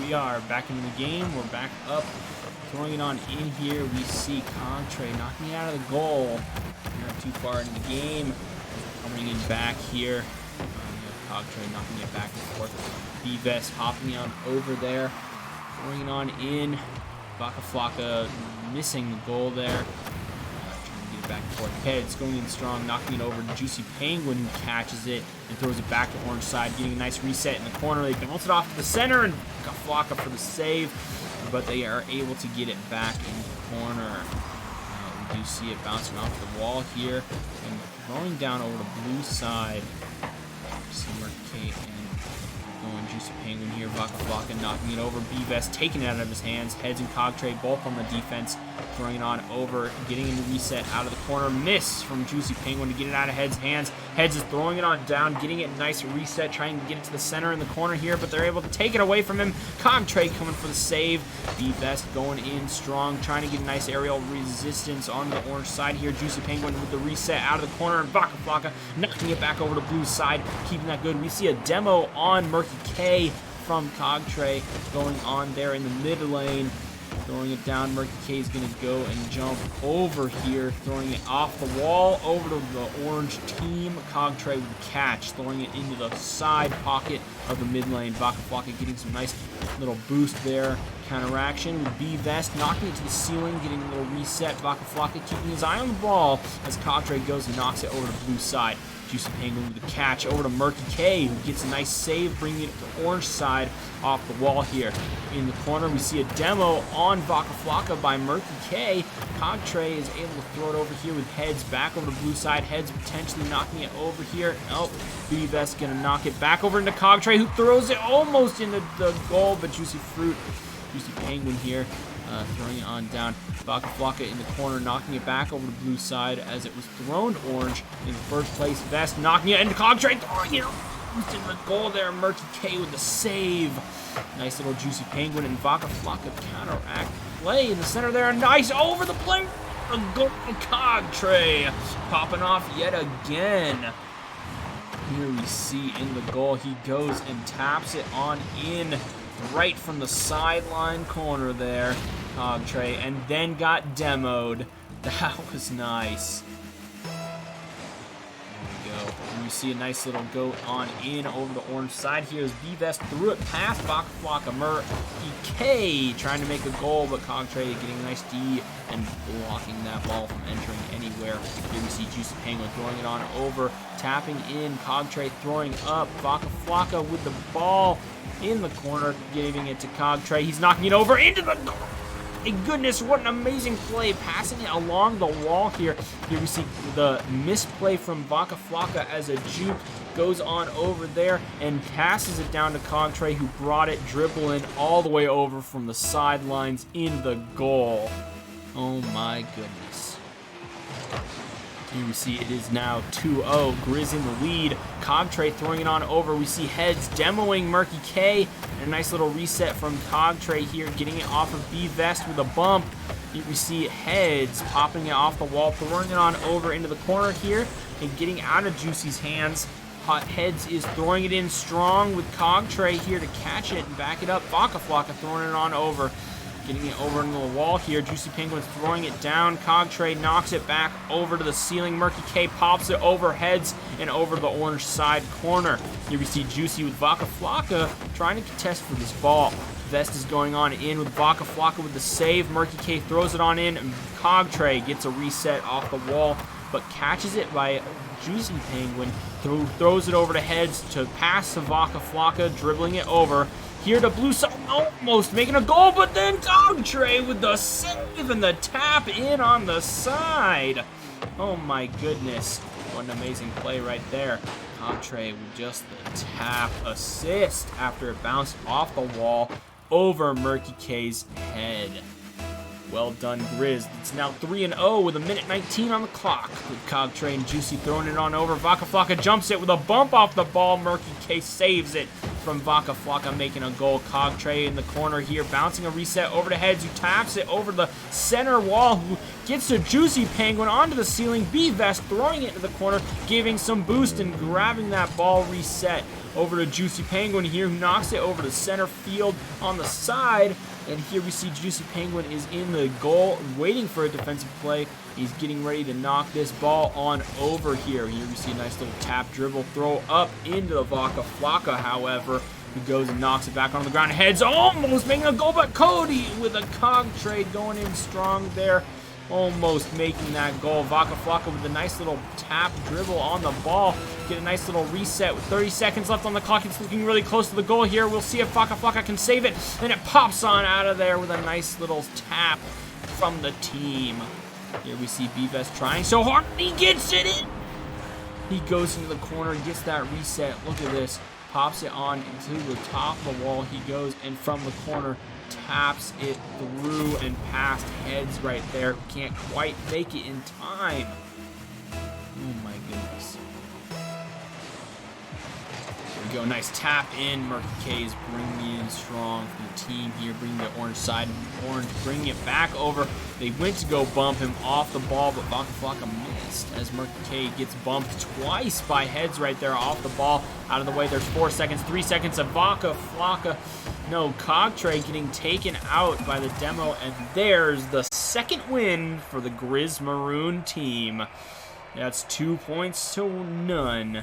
we are back into the game. We're back up, throwing it on in here. We see Contray knocking it out of the goal. Not too far into the game. Coming in back here. Contray knocking it back and forth. B-Vest hopping on over there. Throwing it on in. Vaca Flocka missing the goal there. Back and forth. Heads going in strong, knocking it over. Juicy Penguin who catches it and throws it back to orange side, getting a nice reset in the corner. They bounce it off to the center and Flocka for the save, but they are able to get it back in the corner. We do see it bouncing off the wall here and throwing down over the blue side. Summer Kate and going Juicy Penguin here. Vaca Flocka knocking it over. B-Vest taking it out of his hands. Heads and Cogtray both on the defense. Throwing it on over, getting in the reset out of the corner. Miss from Juicy Penguin to get it out of Heads' hands. Heads is throwing it on down, getting it nice reset, trying to get it to the center in the corner here, but they're able to take it away from him. Cogtray coming for the save. B-Vest going in strong, trying to get a nice aerial resistance on the orange side here. Juicy Penguin with the reset out of the corner, and Vaca Flocka knocking it back over to blue side, keeping that good. We see a demo on Murky K from Cogtray going on there in the mid lane. Throwing it down, Murky K is going to go and jump over here, throwing it off the wall over to the orange team. Cogtray with the catch, throwing it into the side pocket of the mid lane. Vaca Flocka getting some nice little boost there. Counteraction with B-Vest, knocking it to the ceiling, getting a little reset. Vaca Flocka keeping his eye on the ball as Cogtray goes and knocks it over to blue side. Juicy Penguin with the catch over to Murky K, who gets a nice save, bringing it to orange side off the wall here. In the corner, we see a demo on Vaca Flocka by Murky K. Cogtray is able to throw it over here with Heads back over to blue side. Heads potentially knocking it over here. Oh, B-Vest gonna knock it back over into Cogtray, who throws it almost into the goal, but Juicy Penguin here. Throwing it on down. Vaca Flocka in the corner, knocking it back over to blue side as it was thrown orange in first place. Vest knocking it into Cogtray, throwing it in the goal there. Murky K with the save. Nice little Juicy Penguin and Vaca Flocka counteract play in the center there. Nice over the play. A goal to Cogtray. Popping off yet again. Here we see in the goal, he goes and taps it on in right from the sideline corner there, Cogtray, and then got demoed. That was nice. There we go. And you see a nice little go on in over the orange side here as B-Vest threw it past Vaca Flocka. Murky trying to make a goal, but Cogtray getting a nice D and blocking that ball from entering anywhere. Here we see Juicy Penguin throwing it on over, tapping in, Cogtray throwing up, Vaca Flocka with the ball in the corner, giving it to Cogtray. He's knocking it over into the goal. My goodness, what an amazing play, passing it along the wall here. Here we see the misplay from Vaca Flocka as a juke goes on over there and passes it down to Cogtray, who brought it dribbling all the way over from the sidelines in the goal. Oh my goodness. Here we see it is now 2-0. Griz in the lead. Cogtray throwing it on over. We see Heads demoing Murky K. And a nice little reset from Cogtray here, getting it off of B-Vest with a bump. Here we see Heads popping it off the wall, throwing it on over into the corner here, and getting out of Juicy's hands. Heads is throwing it in strong with Cogtray here to catch it and back it up. Vaca Flocka throwing it on over. Getting it over into the wall here. Juicy Penguin throwing it down. Cogtray knocks it back over to the ceiling. Murky K pops it over Heads and over the orange side corner. Here we see Juicy with Vaca Flocka trying to contest for this ball. Vest is going on in with Vaca Flocka with the save. Murky K throws it on in. And Cogtray gets a reset off the wall, but catches it by Juicy Penguin. Throws it over to Heads to pass to Vaca Flocka, dribbling it over. Here to blue side, almost making a goal, but then Cogtray with the save and the tap in on the side. Oh my goodness, what an amazing play right there. Cogtray with just the tap assist after it bounced off the wall over Murky K's head. Well done, Griz. It's now 3-0 with 1:19 on the clock. With Cogtray and Juicy throwing it on over. Vaca Flocka jumps it with a bump off the ball. Murky K saves it from Vaca Flocka, making a goal. Cogtray in the corner here, bouncing a reset over to Heads, who taps it over the center wall, who gets to Juicy Penguin onto the ceiling. B-Vest throwing it into the corner, giving some boost and grabbing that ball reset over to Juicy Penguin here, who knocks it over to center field on the side. And here we see Juicy Penguin is in the goal, waiting for a defensive play. He's getting ready to knock this ball on over here. Here we see a nice little tap dribble throw up into the Vaca Flocka, however, who goes and knocks it back on the ground. Heads almost making a goal, but Cody with a cog trade going in strong there. Almost making that goal. Vaca Flocka with a nice little tap dribble on the ball. Get a nice little reset with 30 seconds left on the clock. It's looking really close to the goal here. We'll see if Vaca Flocka can save it. And it pops on out of there with a nice little tap from the team. Here we see Beves trying so hard. He gets it in. He goes into the corner, gets that reset. Look at this. Pops it on into the top of the wall. He goes, and from the corner, taps it through and past heads right there. Can't quite make it in time. Oh my goodness. There we go. Nice tap in. Murky K is bringing in strong for the team here. Bringing the orange side. Orange bringing it back over. They went to go bump him off the ball, but Vaca Flocka missed as Murky K gets bumped twice by heads right there off the ball. Out of the way. There's 4 seconds. 3 seconds of Vaca Flocka. No, Cogtray getting taken out by the demo, and there's the second win for the Griz Maroon team. That's 2 points to none.